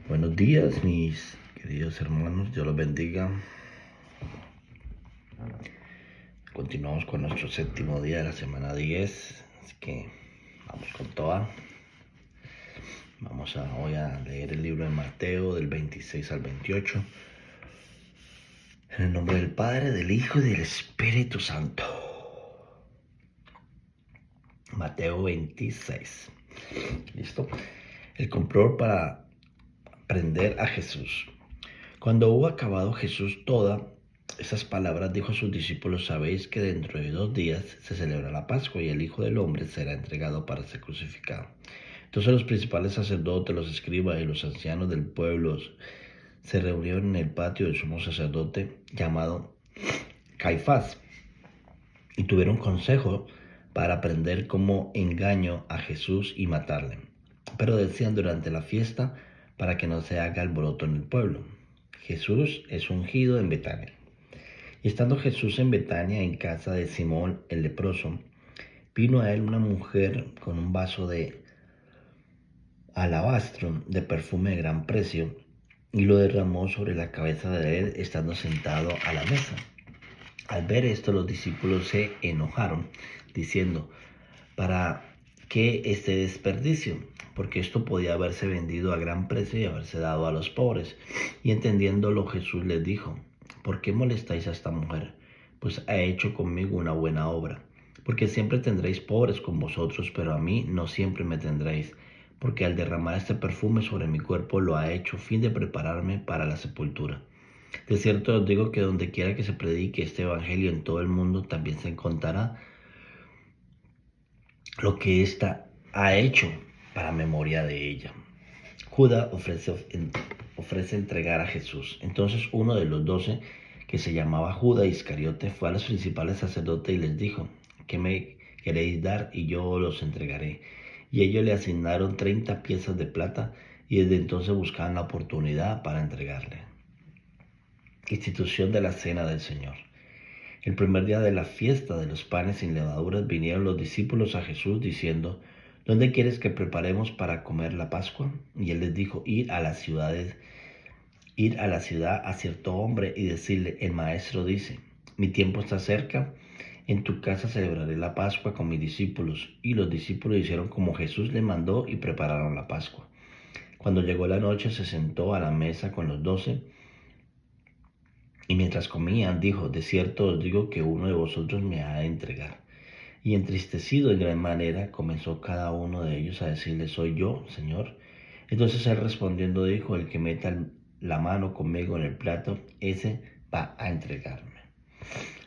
Buenos días, mis queridos hermanos, Dios los bendiga. Continuamos con nuestro séptimo día de la semana 10, así que vamos con toda. Hoy a leer el libro de Mateo del 26 al 28. En el nombre del Padre, del Hijo y del Espíritu Santo. Mateo 26. ¿Listo? El complot para prender a Jesús. Cuando hubo acabado Jesús todas esas palabras, dijo a sus discípulos: sabéis que dentro de 2 días se celebra la Pascua y el Hijo del Hombre será entregado para ser crucificado. Entonces los principales sacerdotes, los escribas y los ancianos del pueblo se reunieron en el patio del sumo sacerdote llamado Caifás y tuvieron consejo para prender como engaño a Jesús y matarle. Pero decían durante la fiesta, para que no se haga alboroto en el pueblo: Jesús es ungido en Betania. Y estando Jesús en Betania, en casa de Simón el leproso, vino a él una mujer con un vaso de alabastro de perfume de gran precio, y lo derramó sobre la cabeza de él, estando sentado a la mesa. Al ver esto, los discípulos se enojaron, diciendo: ¿para qué este desperdicio? Porque esto podía haberse vendido a gran precio y haberse dado a los pobres. Y entendiéndolo, Jesús les dijo: ¿por qué molestáis a esta mujer? Pues ha hecho conmigo una buena obra. Porque siempre tendréis pobres con vosotros, pero a mí no siempre me tendréis. Porque al derramar este perfume sobre mi cuerpo lo ha hecho a fin de prepararme para la sepultura. De cierto os digo que donde quiera que se predique este evangelio en todo el mundo, también se contará lo que ésta ha hecho para memoria de ella. Judas ofrece entregar a Jesús. Entonces uno de los 12, que se llamaba Judas Iscariote, fue a los principales sacerdotes y les dijo: ¿qué me queréis dar y yo los entregaré? Y ellos le asignaron 30 piezas de plata, y desde entonces buscaban la oportunidad para entregarle. Institución de la Cena del Señor. El primer día de la fiesta de los panes sin levaduras, vinieron los discípulos a Jesús diciendo: ¿dónde quieres que preparemos para comer la Pascua? Y él les dijo: ir a la ciudad a cierto hombre y decirle: el maestro dice, mi tiempo está cerca, en tu casa celebraré la Pascua con mis discípulos. Y los discípulos hicieron como Jesús les mandó y prepararon la Pascua. Cuando llegó la noche, se sentó a la mesa con los 12. Y mientras comían, dijo: de cierto os digo que uno de vosotros me ha de entregar. Y entristecido en gran manera, comenzó cada uno de ellos a decirle: ¿soy yo, Señor? Entonces él respondiendo dijo: el que meta la mano conmigo en el plato, ese va a entregarme.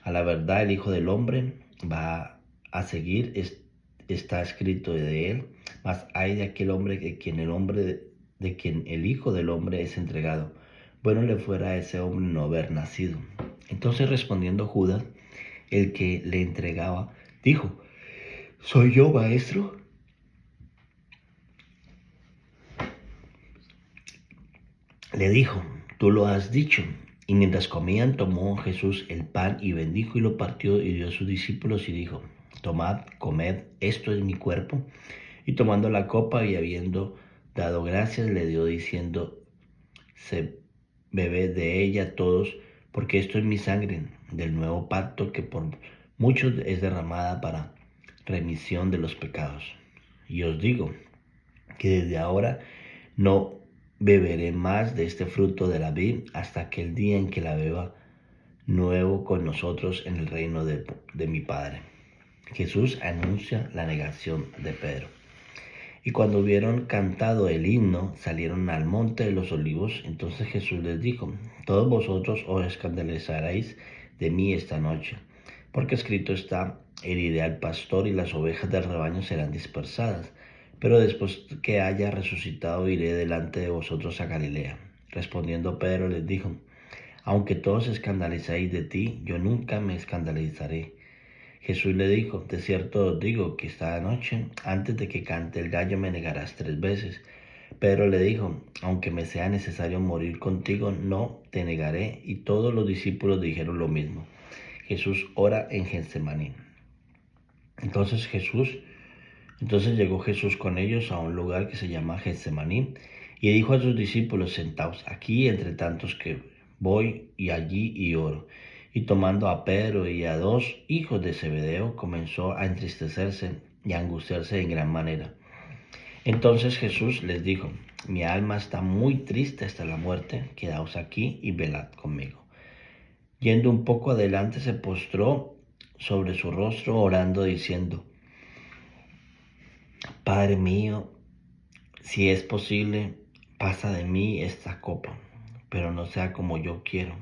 A la verdad, el Hijo del Hombre va a seguir, está escrito de él, mas hay de aquel hombre de quien el Hijo del Hombre es entregado. Bueno le fuera a ese hombre no haber nacido. Entonces respondiendo Judas, el que le entregaba, dijo: ¿soy yo, maestro? Le dijo: tú lo has dicho. Y mientras comían, tomó Jesús el pan y bendijo y lo partió y dio a sus discípulos y dijo: tomad, comed, esto es mi cuerpo. Y tomando la copa y habiendo dado gracias, le dio diciendo: se bebed de ella todos, porque esto es mi sangre del nuevo pacto, que por muchos es derramada para remisión de los pecados. Y os digo que desde ahora no beberé más de este fruto de la vid hasta aquel día en que la beba nuevo con nosotros en el reino de mi Padre. Jesús anuncia la negación de Pedro. Y cuando hubieron cantado el himno, salieron al monte de los olivos. Entonces Jesús les dijo: todos vosotros os escandalizaréis de mí esta noche, porque escrito está: heriré al pastor y las ovejas del rebaño serán dispersadas. Pero después que haya resucitado, iré delante de vosotros a Galilea. Respondiendo Pedro les dijo: aunque todos se escandalizáis de ti, yo nunca me escandalizaré. Jesús le dijo: de cierto os digo que esta noche, antes de que cante el gallo, me negarás 3 veces. Pedro le dijo: aunque me sea necesario morir contigo, no te negaré. Y todos los discípulos dijeron lo mismo. Jesús ora en Getsemaní. Entonces llegó Jesús con ellos a un lugar que se llama Getsemaní, Y dijo a sus discípulos: sentaos aquí entre tantos que voy y allí y oro. Y tomando a Pedro y a dos hijos de Zebedeo, comenzó a entristecerse y a angustiarse en gran manera. Entonces Jesús les dijo: mi alma está muy triste hasta la muerte, quedaos aquí y velad conmigo. Yendo un poco adelante, se postró sobre su rostro orando, diciendo: Padre mío, si es posible, pasa de mí esta copa, pero no sea como yo quiero,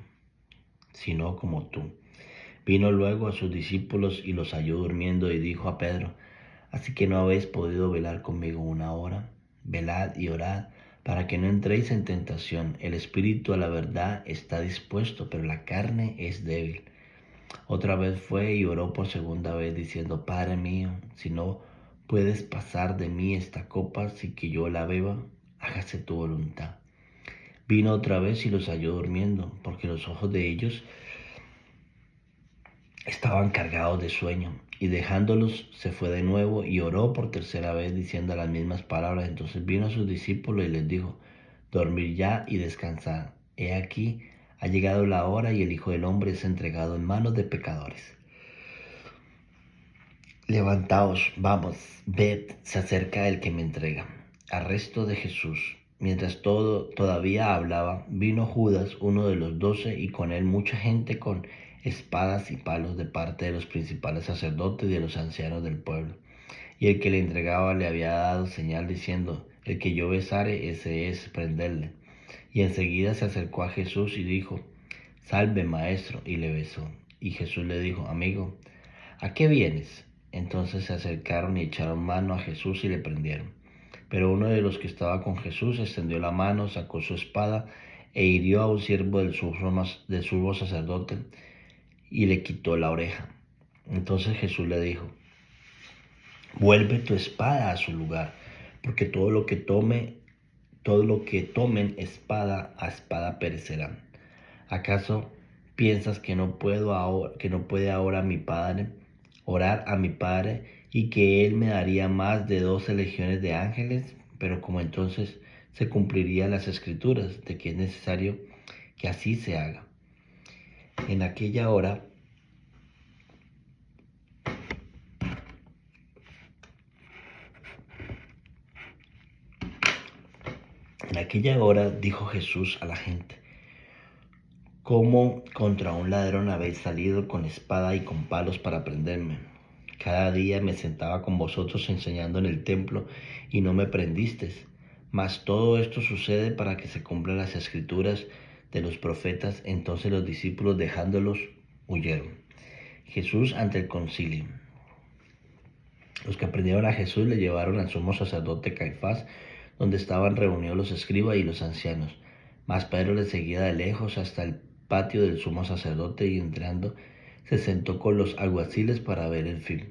sino como tú. Vino luego a sus discípulos y los halló durmiendo, y dijo a Pedro: así que no habéis podido velar conmigo una hora. Velad y orad, para que no entréis en tentación. El espíritu a la verdad está dispuesto, pero la carne es débil. Otra vez fue y oró por segunda vez, diciendo: Padre mío, si no puedes pasar de mí esta copa sin que yo la beba, hágase tu voluntad. Vino otra vez y los halló durmiendo, porque los ojos de ellos estaban cargados de sueño. Y dejándolos, se fue de nuevo y oró por tercera vez, diciendo las mismas palabras. Entonces vino a sus discípulos y les dijo: dormid ya y descansad. He aquí, ha llegado la hora y el Hijo del Hombre es entregado en manos de pecadores. Levantaos, vamos, ved, se acerca el que me entrega. Arresto de Jesús. Mientras todavía hablaba, vino Judas, uno de los 12, y con él mucha gente con espadas y palos de parte de los principales sacerdotes y de los ancianos del pueblo. Y el que le entregaba le había dado señal diciendo: el que yo besare, ese es, prenderle. Y enseguida se acercó a Jesús y dijo: salve, maestro, y le besó. Y Jesús le dijo: amigo, ¿a qué vienes? Entonces se acercaron y echaron mano a Jesús y le prendieron. Pero uno de los que estaba con Jesús extendió la mano, sacó su espada e hirió a un siervo del sumo sacerdote y le quitó la oreja. Entonces Jesús le dijo: vuelve tu espada a su lugar, porque todo lo que tomen espada a espada perecerán. ¿Acaso piensas que no puede ahora mi Padre orar a mi Padre, y que Él me daría más de 12 legiones de ángeles? Pero como entonces se cumplirían las escrituras de que es necesario que así se haga. En aquella hora dijo Jesús a la gente: ¿cómo contra un ladrón habéis salido con espada y con palos para prenderme? Cada día me sentaba con vosotros enseñando en el templo y no me prendisteis. Mas todo esto sucede para que se cumplan las escrituras de los profetas. Entonces los discípulos, dejándolos, huyeron. Jesús ante el concilio. Los que prendieron a Jesús le llevaron al sumo sacerdote Caifás, donde estaban reunidos los escribas y los ancianos. Mas Pedro le seguía de lejos hasta el patio del sumo sacerdote, y entrando se sentó con los alguaciles para ver el fin.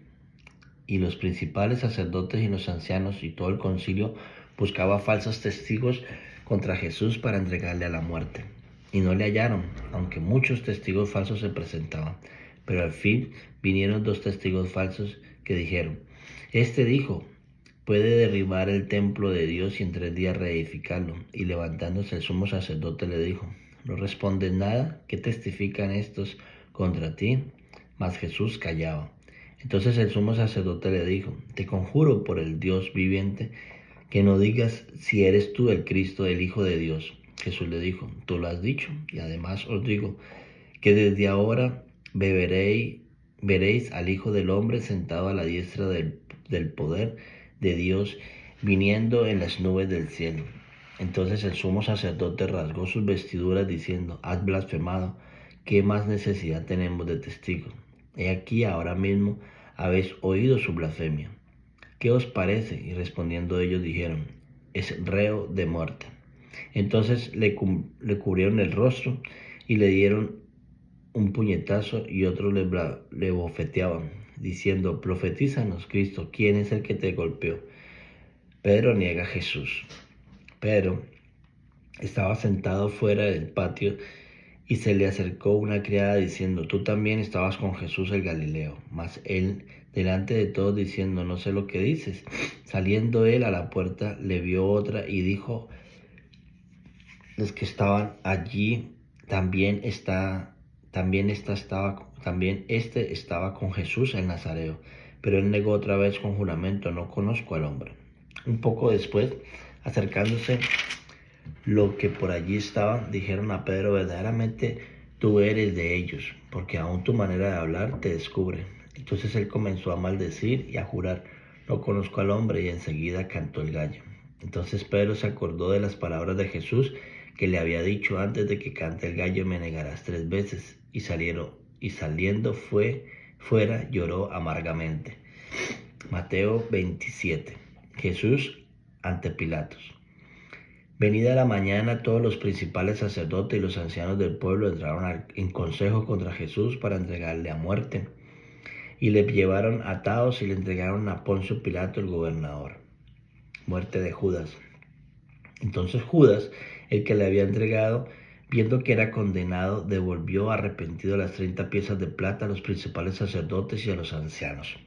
Y los principales sacerdotes y los ancianos y todo el concilio buscaba falsos testigos contra Jesús para entregarle a la muerte. Y no le hallaron, aunque muchos testigos falsos se presentaban. Pero al fin vinieron 2 testigos falsos que dijeron: este dijo: puede derribar el templo de Dios y en 3 días reedificarlo. Y levantándose el sumo sacerdote le dijo: ¿no respondes nada? ¿Qué testifican estos contra ti? Mas Jesús callaba. Entonces el sumo sacerdote le dijo: te conjuro por el Dios viviente, que no digas si eres tú el Cristo, el Hijo de Dios. Jesús le dijo: tú lo has dicho, y además os digo que desde ahora veréis al Hijo del Hombre sentado a la diestra del poder de Dios, viniendo en las nubes del cielo. Entonces el sumo sacerdote rasgó sus vestiduras diciendo: has blasfemado, ¿qué más necesidad tenemos de testigos? He aquí, ahora mismo habéis oído su blasfemia. ¿Qué os parece? Y respondiendo ellos dijeron: es reo de muerte. Entonces le cubrieron el rostro y le dieron un puñetazo, y otros le bofeteaban, diciendo: profetízanos, Cristo, ¿quién es el que te golpeó? Pedro niega a Jesús. Pedro estaba sentado fuera del patio, y se le acercó una criada diciendo: tú también estabas con Jesús el Galileo. Mas él, delante de todos, diciendo: no sé lo que dices. Saliendo él a la puerta, le vio otra y dijo: los que estaban allí, también este estaba con Jesús el Nazareo, pero él negó otra vez con juramento: no conozco al hombre. Un poco después, acercándose lo que por allí estaban, dijeron a Pedro: verdaderamente tú eres de ellos, porque aún tu manera de hablar te descubre. Entonces él comenzó a maldecir y a jurar: no conozco al hombre, y enseguida cantó el gallo. Entonces Pedro se acordó de las palabras de Jesús, que le había dicho: antes de que cante el gallo me negarás 3 veces. Y saliendo fuera, lloró amargamente. Mateo 27. Jesús ante Pilatos. Venida la mañana, todos los principales sacerdotes y los ancianos del pueblo entraron en consejo contra Jesús para entregarle a muerte, y le llevaron atados y le entregaron a Poncio Pilato, el gobernador. Muerte de Judas. Entonces Judas, el que le había entregado, viendo que era condenado, devolvió arrepentido las 30 piezas de plata a los principales sacerdotes y a los ancianos,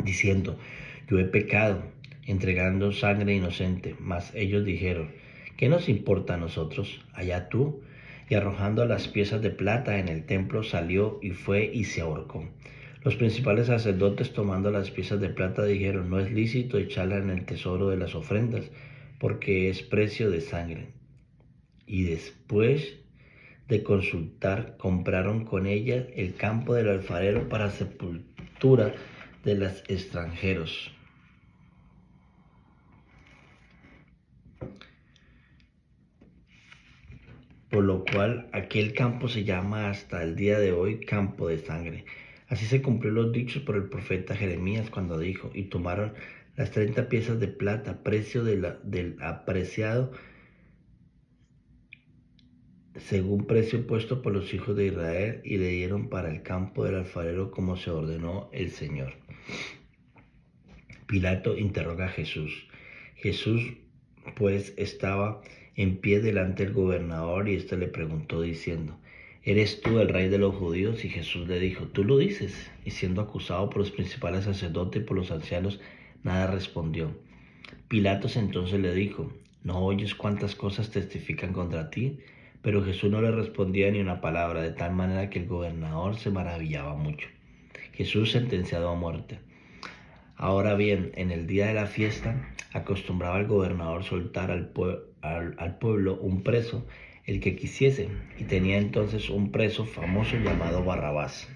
diciendo: yo he pecado, entregando sangre inocente. Mas ellos dijeron: ¿qué nos importa a nosotros? Allá tú. Y arrojando las piezas de plata en el templo, salió y fue y se ahorcó. Los principales sacerdotes, tomando las piezas de plata, dijeron: no es lícito echarla en el tesoro de las ofrendas, porque es precio de sangre. Y después de consultar, compraron con ella el campo del alfarero para sepultura de los extranjeros. Por lo cual aquel campo se llama hasta el día de hoy campo de sangre. Así se cumplió los dichos por el profeta Jeremías, cuando dijo: y tomaron las 30 piezas de plata, precio del apreciado, según precio puesto por los hijos de Israel, y le dieron para el campo del alfarero, como se ordenó el Señor. Pilato interroga a Jesús. Jesús pues estaba en pie delante del gobernador, y éste le preguntó diciendo: ¿eres tú el rey de los judíos? Y Jesús le dijo: tú lo dices. Y siendo acusado por los principales sacerdotes y por los ancianos, nada respondió. Pilatos entonces le dijo: ¿no oyes cuántas cosas testifican contra ti? Pero Jesús no le respondía ni una palabra, de tal manera que el gobernador se maravillaba mucho. Jesús sentenciado a muerte. Ahora bien, en el día de la fiesta, acostumbraba el gobernador soltar al pueblo un preso, el que quisiese, y tenía entonces un preso famoso llamado Barrabás.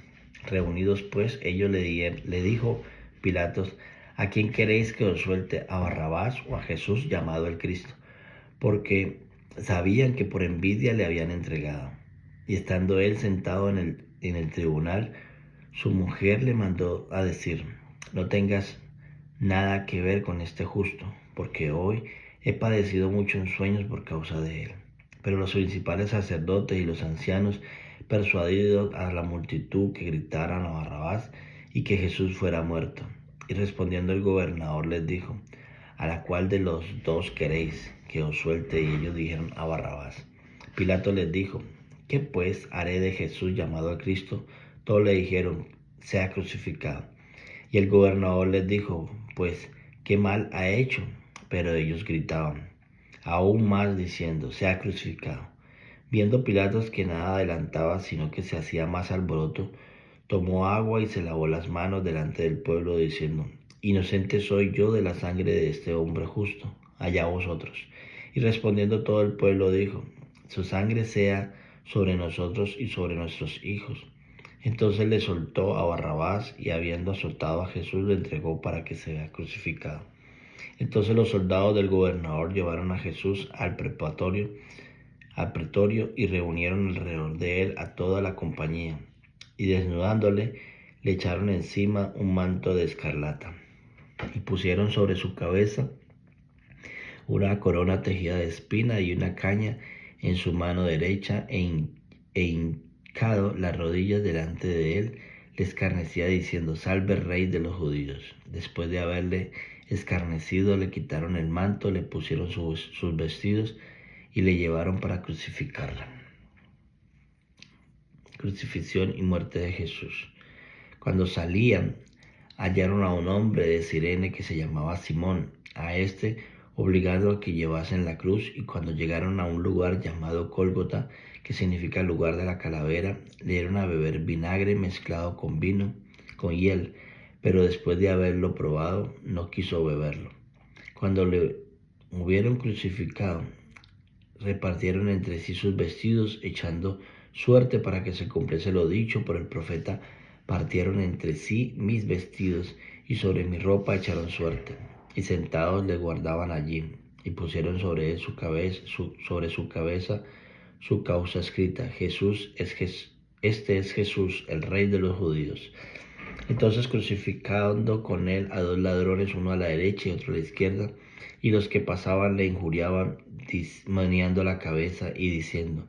Reunidos pues, ellos le dijo Pilatos: ¿a quién queréis que os suelte, a Barrabás o a Jesús llamado el Cristo? Porque sabían que por envidia le habían entregado. Y estando él sentado en el tribunal, su mujer le mandó a decir: no tengas nada que ver con este justo, porque hoy he padecido mucho en sueños por causa de él. Pero los principales sacerdotes y los ancianos, persuadidos a la multitud, que gritaran a Barrabás y que Jesús fuera muerto. Y respondiendo el gobernador les dijo: ¿a la cual de los dos queréis que os suelte? Y ellos dijeron: a Barrabás. Pilato les dijo: ¿qué pues haré de Jesús llamado el Cristo? Todos le dijeron: sea crucificado. Y el gobernador les dijo: pues, ¿qué mal ha hecho? Pero ellos gritaban aún más, diciendo: sea crucificado. Viendo Pilatos que nada adelantaba, sino que se hacía más alboroto, tomó agua y se lavó las manos delante del pueblo, diciendo: inocente soy yo de la sangre de este hombre justo, allá vosotros. Y respondiendo todo el pueblo dijo: su sangre sea sobre nosotros y sobre nuestros hijos. Entonces le soltó a Barrabás, y habiendo azotado a Jesús, le entregó para que sea crucificado. Entonces los soldados del gobernador llevaron a Jesús al pretorio, y reunieron alrededor de él a toda la compañía, y desnudándole, le echaron encima un manto de escarlata, y pusieron sobre su cabeza una corona tejida de espina y una caña en su mano derecha, e hincado las rodillas delante de él, le escarnecía diciendo: salve, rey de los judíos. Después de haberle escarnecido, le quitaron el manto, le pusieron sus vestidos y le llevaron para crucificarla. Crucifixión y muerte de Jesús. Cuando salían, hallaron a un hombre de Cirene que se llamaba Simón. A este, obligando a que llevasen la cruz, y cuando llegaron a un lugar llamado Gólgota, que significa lugar de la calavera, le dieron a beber vinagre mezclado con vino, con hiel, pero después de haberlo probado, no quiso beberlo. Cuando le hubieron crucificado, repartieron entre sí sus vestidos, echando suerte para que se cumpliese lo dicho por el profeta: partieron entre sí mis vestidos, y sobre mi ropa echaron suerte. Y sentados le guardaban allí, y pusieron sobre su cabeza su causa escrita: este es Jesús, el Rey de los judíos. Entonces, crucificando con él a dos ladrones, uno a la derecha y otro a la izquierda, y los que pasaban le injuriaban, meneando la cabeza y diciendo: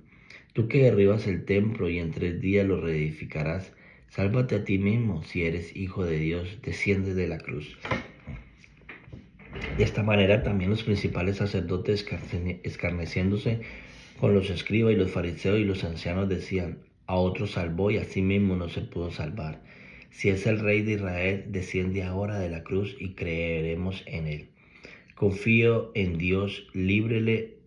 tú que derribas el templo y en 3 días lo reedificarás, sálvate a ti mismo. Si eres hijo de Dios, desciende de la cruz. De esta manera también los principales sacerdotes, escarneciéndose con los escribas y los fariseos y los ancianos, decían: a otro salvó y a sí mismo no se pudo salvar. Si es el Rey de Israel, desciende ahora de la cruz y creeremos en él. Confío en Dios, líbrele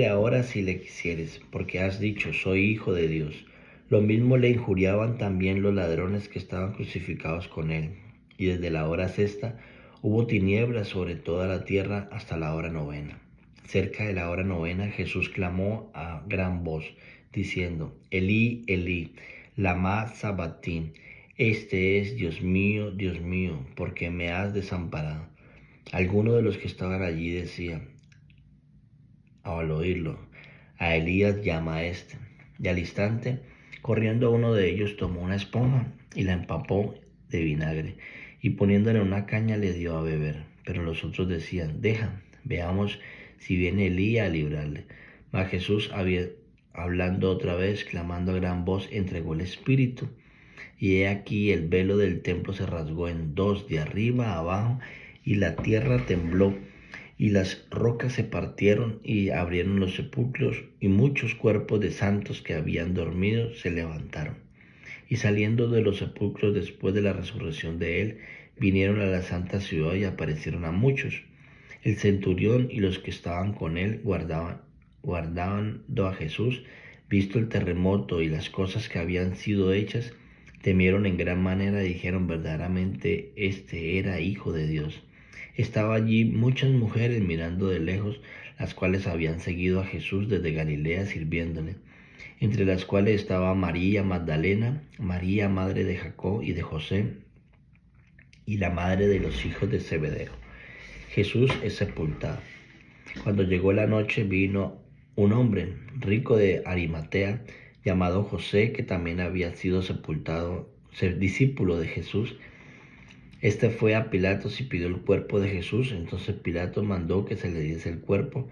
ahora si le quisieres, porque has dicho: soy hijo de Dios. Lo mismo le injuriaban también los ladrones que estaban crucificados con él. Y desde la hora sexta hubo tinieblas sobre toda la tierra hasta la hora 9. Cerca de la hora 9, Jesús clamó a gran voz, diciendo: Elí, Elí, lama sabactani. Este es: Dios mío, ¿por qué me has desamparado? Algunos de los que estaban allí decían, al oírlo: a Elías llama a este. Y al instante, corriendo uno de ellos, tomó una esponja y la empapó de vinagre, y poniéndola en una caña le dio a beber. Pero los otros decían: deja, veamos si viene Elías a librarle. Mas Jesús, hablando otra vez, clamando a gran voz, entregó el espíritu. Y he aquí el velo del templo se rasgó en dos, de arriba a abajo, y la tierra tembló, y las rocas se partieron, y abrieron los sepulcros, y muchos cuerpos de santos que habían dormido se levantaron. Y saliendo de los sepulcros después de la resurrección de él, vinieron a la santa ciudad y aparecieron a muchos. El centurión y los que estaban con él guardando a Jesús, visto el terremoto y las cosas que habían sido hechas, temieron en gran manera y dijeron: verdaderamente este era hijo de Dios. Estaba allí muchas mujeres mirando de lejos, las cuales habían seguido a Jesús desde Galilea sirviéndole, entre las cuales estaba María Magdalena, María madre de Jacob y de José, y la madre de los hijos de Zebedeo. Jesús es sepultado. Cuando llegó la noche, vino un hombre rico de Arimatea, llamado José, que también había sido sepultado, discípulo de Jesús. Este fue a Pilatos y pidió el cuerpo de Jesús. Entonces Pilato mandó que se le diese el cuerpo,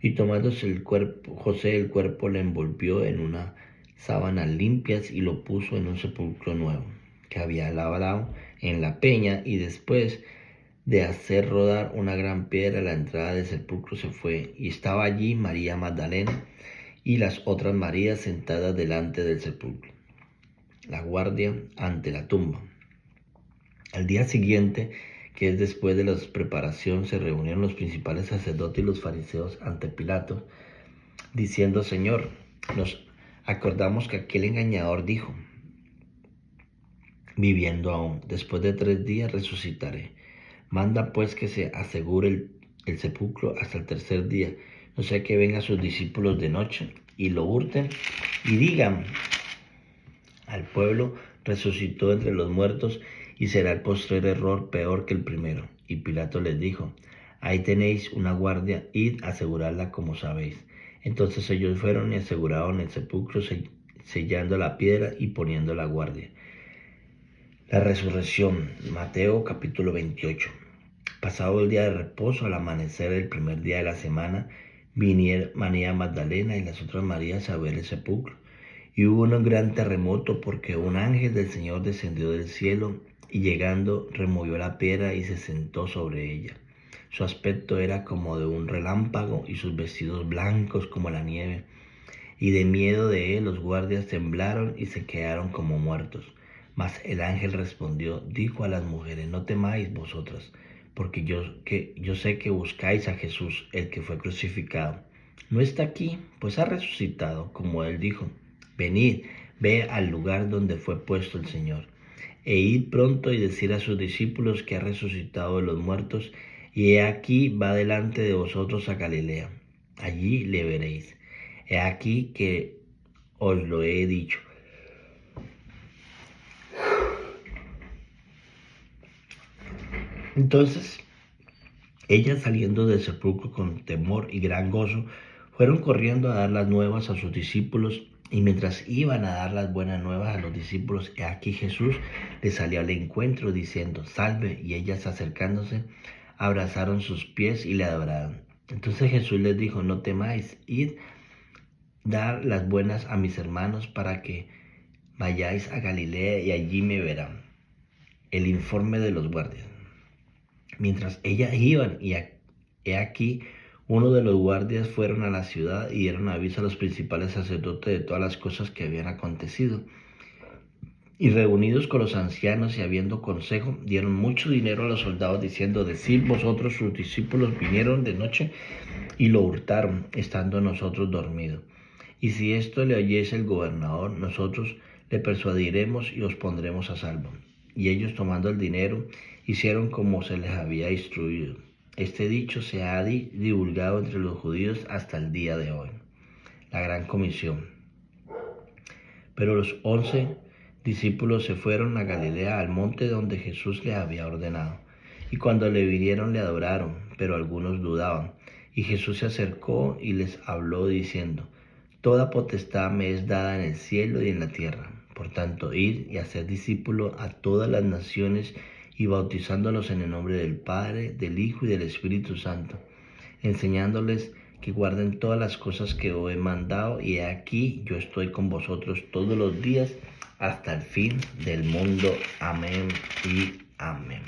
y tomándose José el cuerpo, le envolvió en unas sábanas limpias y lo puso en un sepulcro nuevo, que había labrado en la peña, y después de hacer rodar una gran piedra a la entrada del sepulcro se fue, y estaba allí María Magdalena y las otras Marías sentadas delante del sepulcro. La guardia ante la tumba. Al día siguiente, que es después de la preparación, se reunieron los principales sacerdotes y los fariseos ante Pilato, diciendo: Señor, nos acordamos que aquel engañador dijo, viviendo aún: después de 3 días resucitaré. Manda pues que se asegure el sepulcro hasta el 3er día, no sea que vengan sus discípulos de noche y lo hurten y digan al pueblo: resucitó entre los muertos, y será el postrer error peor que el primero. Y Pilato les dijo: ahí tenéis una guardia, id a asegurarla como sabéis. Entonces ellos fueron y aseguraron el sepulcro, sellando la piedra y poniendo la guardia. La resurrección. Mateo capítulo 28. Pasado el día de reposo, al amanecer del primer día de la semana, vinieron María Magdalena y las otras Marías a ver el sepulcro. Y hubo un gran terremoto, porque un ángel del Señor descendió del cielo, y llegando removió la piedra y se sentó sobre ella. Su aspecto era como de un relámpago, y sus vestidos blancos como la nieve. Y de miedo de él los guardias temblaron y se quedaron como muertos. Mas el ángel respondió, dijo a las mujeres, no temáis vosotras, porque yo sé que buscáis a Jesús, el que fue crucificado. No está aquí, pues ha resucitado, como él dijo. Venid, ve al lugar donde fue puesto el Señor. E id pronto y decid a sus discípulos que ha resucitado de los muertos, y he aquí va delante de vosotros a Galilea. Allí le veréis. He aquí que os lo he dicho. Entonces, ellas saliendo del sepulcro con temor y gran gozo, fueron corriendo a dar las nuevas a sus discípulos, y mientras iban a dar las buenas nuevas a los discípulos, he aquí Jesús les salió al encuentro diciendo, salve, y ellas acercándose, abrazaron sus pies y le adoraron. Entonces Jesús les dijo, no temáis, id, dar las buenas a mis hermanos para que vayáis a Galilea y allí me verán. El informe de los guardias. Mientras ellas iban, y he aquí, uno de los guardias fueron a la ciudad y dieron aviso a los principales sacerdotes de todas las cosas que habían acontecido. Y reunidos con los ancianos y habiendo consejo, dieron mucho dinero a los soldados, diciendo, decid vosotros, sus discípulos vinieron de noche y lo hurtaron, estando nosotros dormidos. Y si esto le oyese el gobernador, nosotros le persuadiremos y os pondremos a salvo. Y ellos, tomando el dinero, hicieron como se les había instruido. Este dicho se ha divulgado entre los judíos hasta el día de hoy. La gran comisión. Pero los 11 discípulos se fueron a Galilea, al monte donde Jesús les había ordenado. Y cuando le vinieron le adoraron, pero algunos dudaban. Y Jesús se acercó y les habló diciendo, toda potestad me es dada en el cielo y en la tierra. Por tanto, id y haced discípulos a todas las naciones y bautizándolos en el nombre del Padre, del Hijo y del Espíritu Santo, enseñándoles que guarden todas las cosas que os he mandado, y aquí yo estoy con vosotros todos los días hasta el fin del mundo. Amén y amén.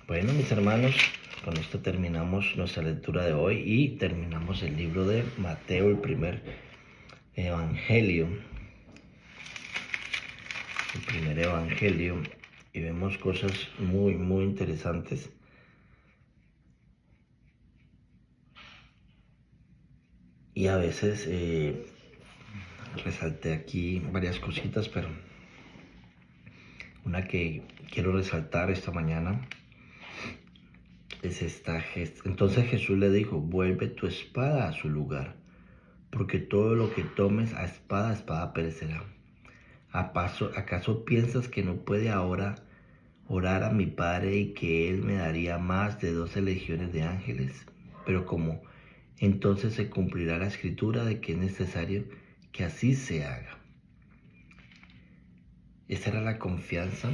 Bueno, mis hermanos, con esto terminamos nuestra lectura de hoy y terminamos el libro de Mateo, el primer evangelio. Y vemos cosas muy, muy interesantes. Y a veces resalté aquí varias cositas, pero una que quiero resaltar esta mañana es esta gesta. Entonces Jesús le dijo, vuelve tu espada a su lugar, porque todo lo que tomes a espada perecerá. ¿Acaso piensas que no puede ahora orar a mi Padre y que Él me daría más de 12 legiones de ángeles? Pero como entonces se cumplirá la escritura de que es necesario que así se haga. Esa era la confianza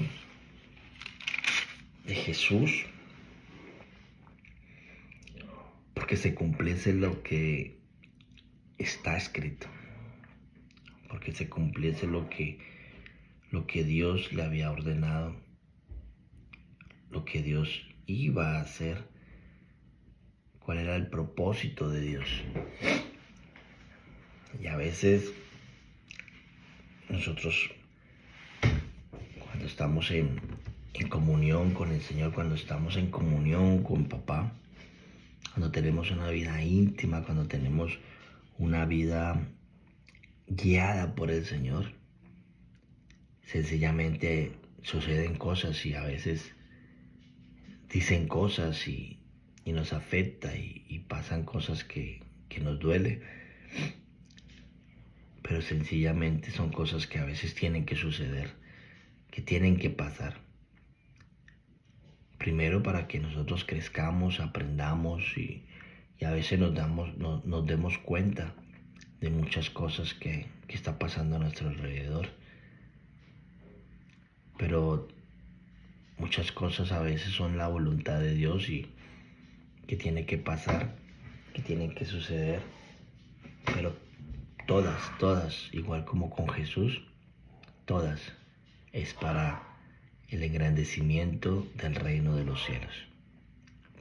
de Jesús, porque se cumpliese lo que está escrito, porque se cumpliese lo que Dios le había ordenado, lo que Dios iba a hacer, cuál era el propósito de Dios. Y a veces nosotros, cuando estamos en comunión con el Señor, cuando estamos en comunión con papá, cuando tenemos una vida íntima, cuando tenemos una vida guiada por el Señor, sencillamente suceden cosas y a veces dicen cosas y nos afecta y pasan cosas que nos duele, pero sencillamente son cosas que a veces tienen que suceder, que tienen que pasar. Primero para que nosotros crezcamos, aprendamos y a veces nos demos cuenta de muchas cosas que está pasando a nuestro alrededor. Pero muchas cosas a veces son la voluntad de Dios y que tiene que pasar, que tienen que suceder. Pero todas, igual como con Jesús, todas es para el engrandecimiento del reino de los cielos,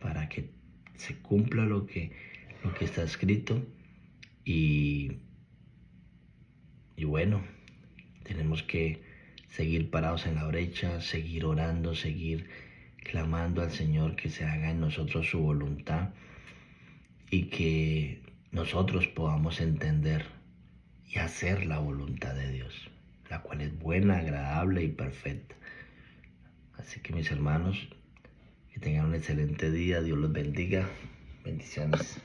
para que se cumpla lo que está escrito y bueno, Tenemos que seguir parados en la brecha, seguir orando, seguir clamando al Señor que se haga en nosotros su voluntad y que nosotros podamos entender y hacer la voluntad de Dios, la cual es buena, agradable y perfecta. Así que mis hermanos, que tengan un excelente día, Dios los bendiga, bendiciones.